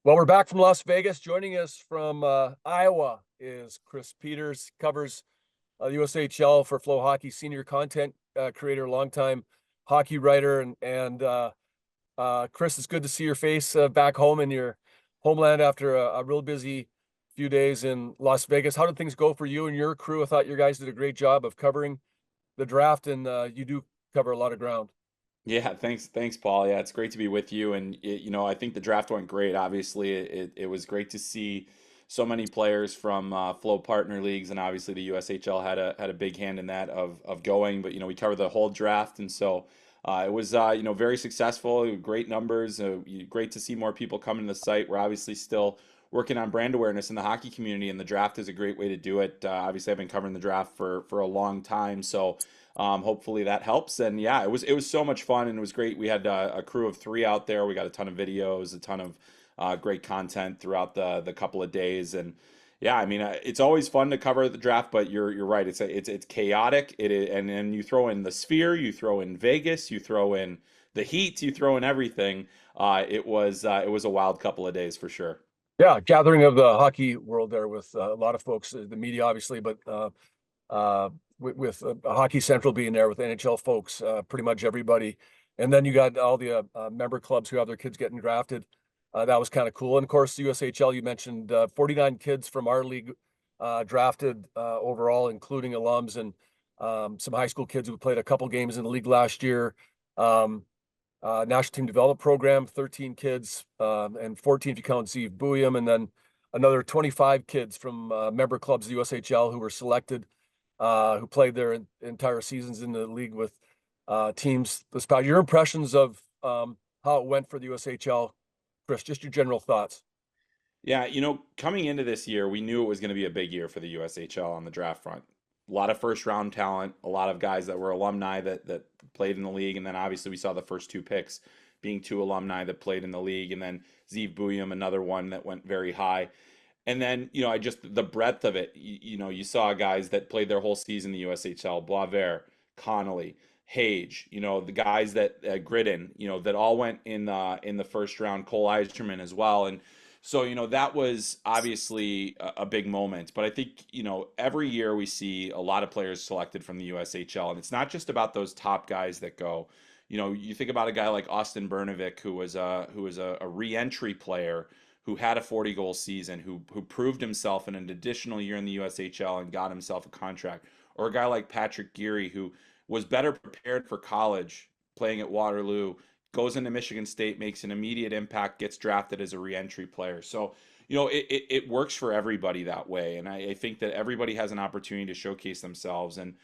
Well, we're back from Las Vegas. Joining us from Iowa is Chris Peters, covers the USHL for FloHockey, senior content creator, longtime hockey writer, and Chris, it's good to see your face back home in your homeland after a real busy few days in Las Vegas. How did things go for you and your crew? I thought you guys did a great job of covering the draft, and you do cover a lot of ground. Yeah, thanks, Paul. Yeah, it's great to be with you. And I think the draft went great. Obviously, it was great to see so many players from Flow partner leagues, and obviously the USHL had a big hand in that of going. But we covered the whole draft, and so it was very successful. Great numbers. Great to see more people coming to the site. We're obviously still working on brand awareness in the hockey community, and the draft is a great way to do it. Obviously, I've been covering the draft for a long time, so. Hopefully that helps. And yeah, it was so much fun and it was great. We had a crew of three out there. We got a ton of videos, a ton of great content throughout the couple of days. And yeah, I mean, it's always fun to cover the draft, but you're right. It's chaotic. It is, and then you throw in the Sphere, you throw in Vegas, you throw in the Heat, you throw in everything. It was a wild couple of days for sure. Yeah, gathering of the hockey world there with a lot of folks, the media obviously, but with Hockey Central being there with NHL folks, pretty much everybody. And then you got all the member clubs who have their kids getting drafted. That was kind of cool. And of course, the USHL, you mentioned 49 kids from our league drafted overall, including alums and some high school kids who played a couple games in the league last year. Um, National Team Development Program, 13 kids, and 14 if you count Steve Bouillon, and then another 25 kids from member clubs of the USHL who were selected, who played their entire seasons in the league with teams this past. Your impressions of how it went for the USHL, Chris? Just your general thoughts. Yeah, coming into this year, we knew it was going to be a big year for the USHL on the draft front. A lot of first round talent, a lot of guys that were alumni that played in the league, and then obviously we saw the first two picks being two alumni that played in the league, and then Zeev Bouillon, another one that went very high. And then, I just the breadth of it, you saw guys that played their whole season in the USHL, Boisvert, Connolly, Hage, the guys that Gridden, that all went in the first round, Cole Eiserman as well. And so, that was obviously a big moment. But I think, every year we see a lot of players selected from the USHL. And it's not just about those top guys that go. You think about a guy like Austin Bernovic, who was a re-entry player who had a 40-goal season, who proved himself in an additional year in the USHL and got himself a contract. Or a guy like Patrick Geary, who was better prepared for college playing at Waterloo, goes into Michigan State, makes an immediate impact, gets drafted as a reentry player. So, it works for everybody that way. And I think that everybody has an opportunity to showcase themselves. And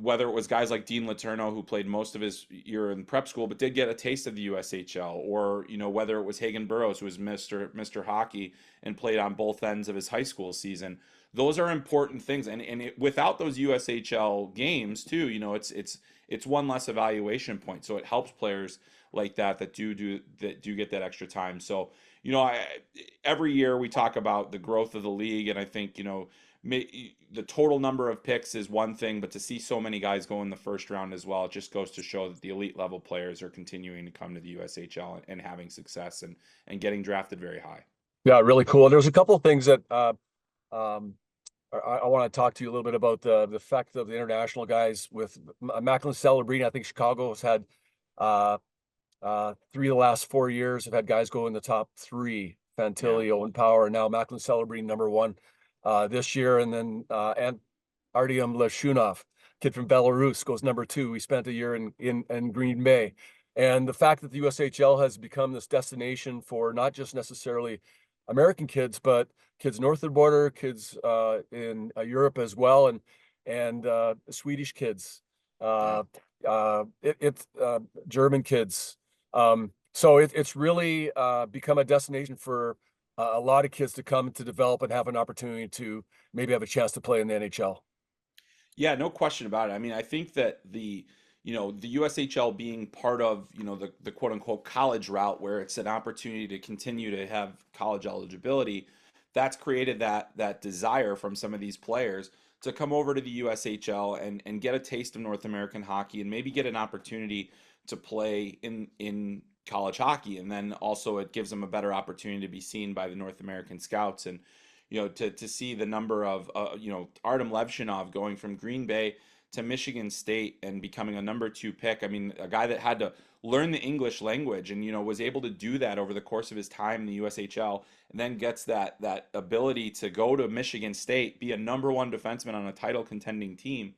whether it was guys like Dean Letourneau, who played most of his year in prep school, but did get a taste of the USHL, or, whether it was Hagen Burrows, who was Mr. Hockey and played on both ends of his high school season. Those are important things. And without those USHL games, too, it's one less evaluation point. So it helps players like that do get that extra time. So, every year we talk about the growth of the league, and I think, the total number of picks is one thing, but to see so many guys go in the first round as well, it just goes to show that the elite level players are continuing to come to the USHL and having success and getting drafted very high. Yeah, really cool. There's a couple of things that um, I want to talk to you a little bit about the effect of the international guys with Macklin Celebrini. I think Chicago has had uh, three of the last 4 years have had guys go in the top three: Yeah. Fantilli, Owen Power, and now Macklin Celebrini number one this year, and then and Artyom Leshunov, kid from Belarus, goes number two. We spent a year in Green Bay, and the fact that the USHL has become this destination for not just necessarily American kids, but kids north of the border, kids in Europe as well, and Swedish kids, Yeah. uh, it's German kids. So it's really become a destination for a lot of kids to come to develop and have an opportunity to maybe have a chance to play in the NHL. Yeah, no question about it. I mean, I think that the USHL being part of, the quote unquote college route where it's an opportunity to continue to have college eligibility, that's created that desire from some of these players to come over to the USHL and get a taste of North American hockey and maybe get an opportunity to play in college hockey, and then also it gives him a better opportunity to be seen by the North American scouts. And to see the number of Artem Levshinov going from Green Bay to Michigan State and becoming a number 2 pick. I mean, a guy that had to learn the English language and was able to do that over the course of his time in the USHL, and then gets that ability to go to Michigan State, be a number 1 defenseman on a title contending team.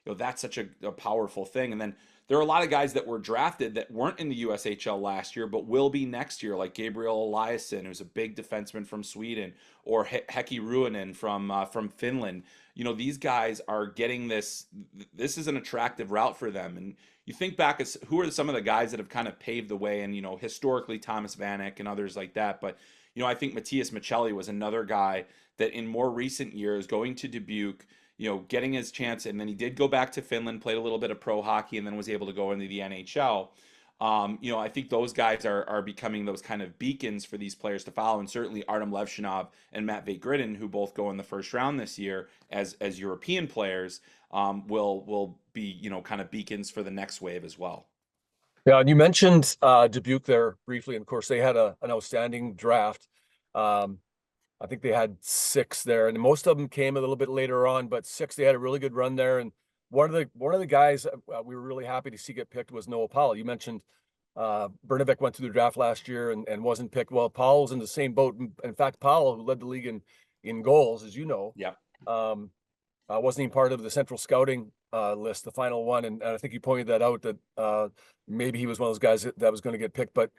That's such a powerful thing. And then there are a lot of guys that were drafted that weren't in the USHL last year, but will be next year, like Gabriel Eliasson, who's a big defenseman from Sweden, or Heki Ruonen from Finland. These guys are getting this. This is an attractive route for them. And you think back as who are some of the guys that have kind of paved the way, and historically Thomas Vanek and others like that. But I think Matthias Michelli was another guy that in more recent years going to Dubuque, getting his chance, and then he did go back to Finland, played a little bit of pro hockey, and then was able to go into the NHL. I think those guys are becoming those kind of beacons for these players to follow, and certainly Artem Levshinov and Matt Gridden, who both go in the first round this year as European players, will be kind of beacons for the next wave as well. Yeah, and you mentioned Dubuque there briefly, and of course they had an outstanding draft. I think they had 6 there, and most of them came a little bit later on, but 6, they had a really good run there. And one of the guys we were really happy to see get picked was Noah Powell. You mentioned Brnovik went through the draft last year and wasn't picked. Well, Powell was in the same boat. In fact, Powell, who led the league in goals, as you know, Yep. wasn't even part of the central scouting list, the final one. And I think you pointed that out, that maybe he was one of those guys that was going to get picked. But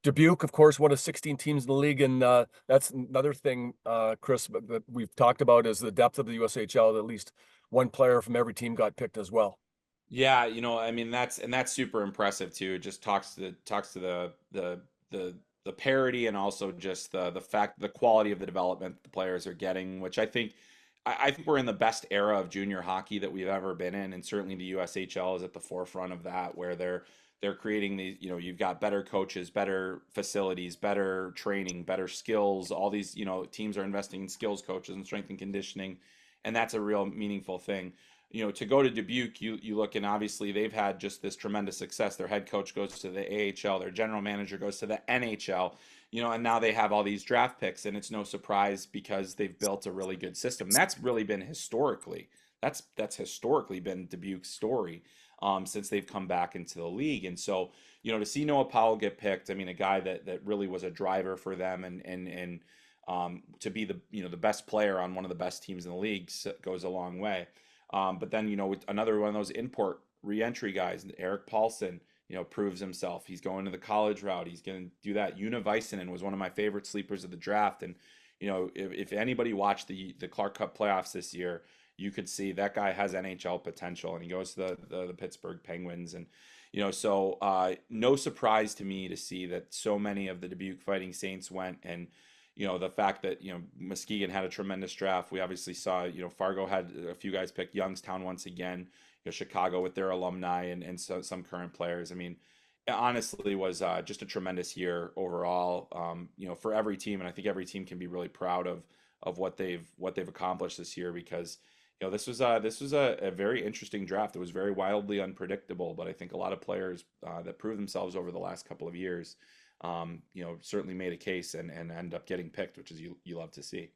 Dubuque, of course, one of 16 teams in the league. And that's another thing, Chris, that we've talked about is the depth of the USHL. That at least one player from every team got picked as well. Yeah, I mean that's super impressive too. It just talks to the parity, and also just the fact, the quality of the development the players are getting, which I think we're in the best era of junior hockey that we've ever been in, and certainly the USHL is at the forefront of that, where they're creating these, you've got better coaches, better facilities, better training, better skills. All these, teams are investing in skills coaches and strength and conditioning, and that's a real meaningful thing. To go to Dubuque, you look, and obviously they've had just this tremendous success. Their head coach goes to the AHL, their general manager goes to the NHL, and now they have all these draft picks, and it's no surprise because they've built a really good system. That's really been historically, that's historically been Dubuque's story, since they've come back into the league. And so, to see Noah Powell get picked, I mean, a guy that really was a driver for them, and to be the best player on one of the best teams in the league goes a long way. But then, with another one of those import reentry guys, Eric Paulson, proves himself. He's going to the college route. He's going to do that. Una Väisänen was one of my favorite sleepers of the draft. And, if anybody watched the Clark Cup playoffs this year, you could see that guy has NHL potential, and he goes to the Pittsburgh Penguins. And, so no surprise to me to see that so many of the Dubuque Fighting Saints went. And, the fact that, Muskegon had a tremendous draft. We obviously saw, Fargo had a few guys picked, Youngstown once again, Chicago with their alumni, and so some current players. I mean, it honestly was just a tremendous year overall, for every team. And I think every team can be really proud of what they've accomplished this year, because, this was a very interesting draft. It was very wildly unpredictable, but I think a lot of players that proved themselves over the last couple of years, certainly made a case and end up getting picked, which is you love to see.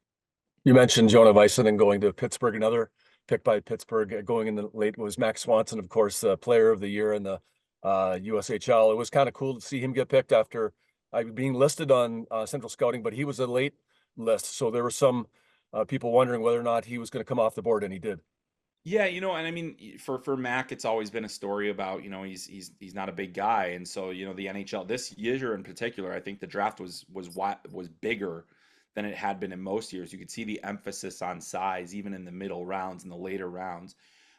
You mentioned Jonah Väisänen going to Pittsburgh. Another pick by Pittsburgh going in the late was Max Swanson, of course, player of the year in the USHL. It was kind of cool to see him get picked after being listed on Central Scouting, but he was a late list. So there were some people wondering whether or not he was going to come off the board, and he did. Yeah, and I mean, for Mac, it's always been a story about, he's not a big guy, and so, the NHL this year in particular, I think the draft was bigger than it had been in most years. You could see the emphasis on size even in the middle rounds and the later rounds.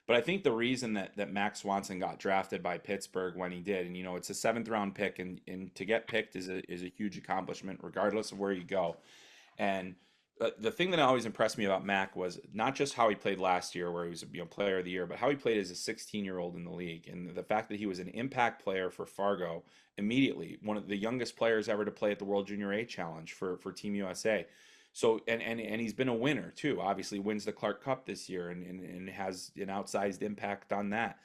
But I think the reason that Max Swanson got drafted by Pittsburgh when he did, and it's a 7th round pick, and to get picked is a huge accomplishment regardless of where you go. And the thing that always impressed me about Mac was not just how he played last year, where he was player of the year, but how he played as a 16-year-old in the league, and the fact that he was an impact player for Fargo immediately, one of the youngest players ever to play at the World Junior A Challenge for Team USA. So and he's been a winner too. Obviously, wins the Clark Cup this year, and has an outsized impact on that.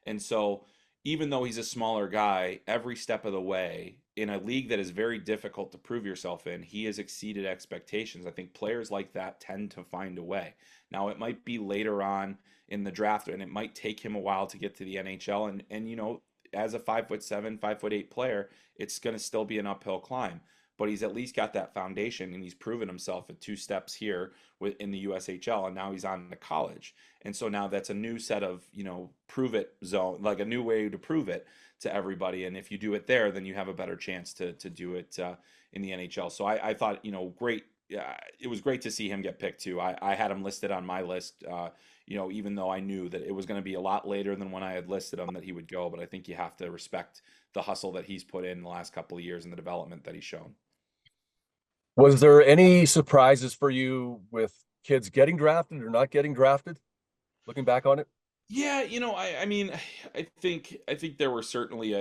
And so, even though he's a smaller guy, every step of the way, in a league that is very difficult to prove yourself in, he has exceeded expectations. I think players like that tend to find a way. Now, it might be later on in the draft, and it might take him a while to get to the NHL. And as a 5'7", 5'8" player, it's going to still be an uphill climb. But he's at least got that foundation, and he's proven himself at 2 steps here in the USHL, and now he's on to college. And so now that's a new set of, prove it zone, like a new way to prove it to everybody. And if you do it there, then you have a better chance to do it in the NHL. So I thought, great. Yeah, it was great to see him get picked too. I had him listed on my list, even though I knew that it was going to be a lot later than when I had listed him that he would go. But I think you have to respect the hustle that he's put in the last couple of years and the development that he's shown. Was there any surprises for you with kids getting drafted or not getting drafted? Looking back on it? Yeah, I mean, I think there were certainly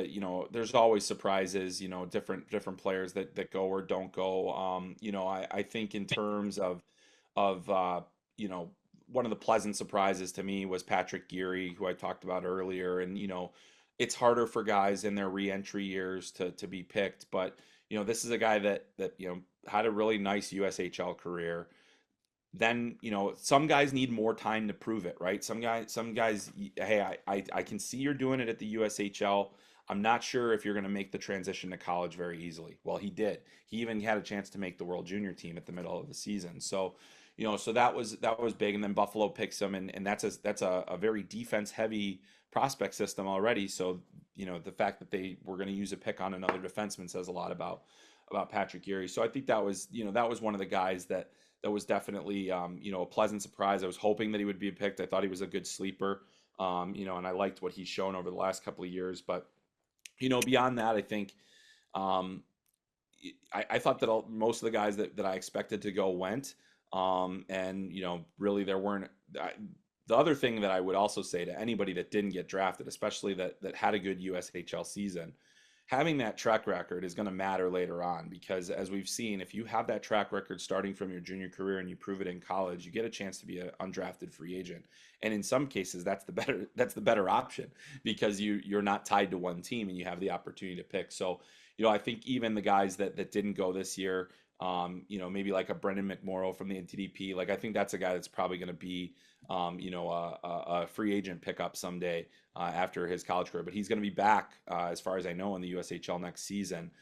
there's always surprises, different players that go or don't go. I think in terms of one of the pleasant surprises to me was Patrick Geary, who I talked about earlier, and it's harder for guys in their re-entry years to be picked, but this is a guy that had a really nice USHL career. Then some guys need more time to prove it, right? Some guys, hey, I can see you're doing it at the USHL. I'm not sure if you're going to make the transition to college very easily. Well, he did. He even had a chance to make the World Junior team at the middle of the season. So so that was big. And then Buffalo picks him, and that's a very defense heavy prospect system already. So the fact that they were going to use a pick on another defenseman says a lot about Patrick Geary. So I think that was one of the guys that was definitely a pleasant surprise. I was hoping that he would be picked. I thought he was a good sleeper, and I liked what he's shown over the last couple of years. But beyond that, I think I thought that most of the guys that I expected to go went, and really there weren't. The other thing that I would also say to anybody that didn't get drafted, especially that had a good USHL season, having that track record is going to matter later on, because as we've seen, if you have that track record starting from your junior career and you prove it in college, you get a chance to be an undrafted free agent. And in some cases, that's the better option, because you're not tied to one team and you have the opportunity to pick. So, I think even the guys that didn't go this year, maybe like a Brendan McMorrow from the NTDP, like I think that's a guy that's probably going to be, a free agent pickup someday after his college career. But he's going to be back, as far as I know, in the USHL next season,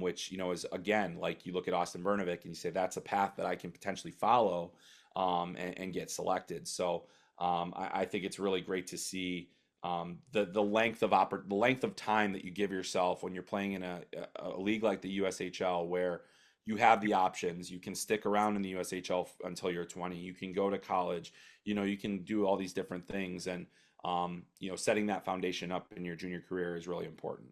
which is, again, like you look at Austin Bernovic and you say that's a path that I can potentially follow, and get selected. So I think it's really great to see the length of time that you give yourself when you're playing in a league like the USHL, where you have the options. You can stick around in the USHL until you're 20. You can go to college. You can do all these different things, and setting that foundation up in your junior career is really important.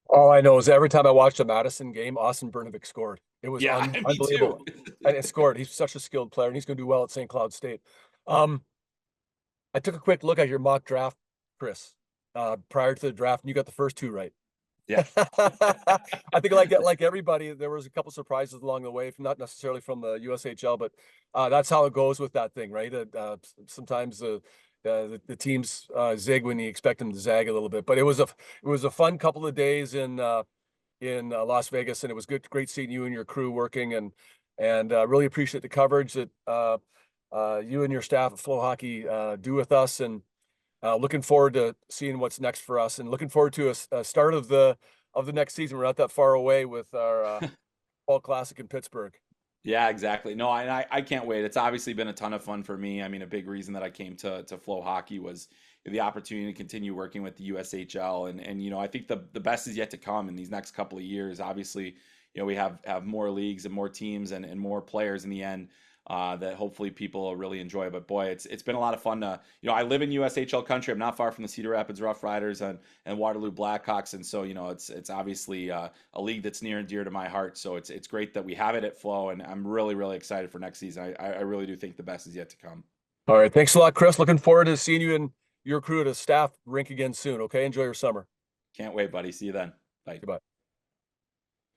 All I know is every time I watched a Madison game, Austin Bernovic scored. It was Yeah, me too. unbelievable. And it scored. He's such a skilled player, and he's going to do well at St. Cloud State. Um, I took a quick look at your mock draft, Chris, prior to the draft, and you got the first 2 right. Yeah. I think like everybody, there was a couple surprises along the way, not necessarily from the USHL, but that's how it goes with that thing, right? Sometimes the teams zig when you expect them to zag a little bit. But it was a fun couple of days in Las Vegas, and it was great seeing you and your crew working, and really appreciate the coverage that you and your staff at FloHockey do with us, and looking forward to seeing what's next for us, and looking forward to a start of the next season. We're not that far away with our Fall Classic in Pittsburgh. Yeah, exactly. No, I can't wait. It's obviously been a ton of fun for me. I mean, a big reason that I came to FloHockey was the opportunity to continue working with the USHL, and I think the best is yet to come in these next couple of years. Obviously, we have more leagues and more teams and more players in the end. That hopefully people will really enjoy. But boy, it's been a lot of fun to, I live in USHL country. I'm not far from the Cedar Rapids Rough Riders and Waterloo Blackhawks. And so, it's obviously a league that's near and dear to my heart. So it's great that we have it at Flo, and I'm really, really excited for next season. I really do think the best is yet to come. All right. Thanks a lot, Chris. Looking forward to seeing you and your crew at a staff rink again soon. Okay. Enjoy your summer. Can't wait, buddy. See you then. Bye. Goodbye.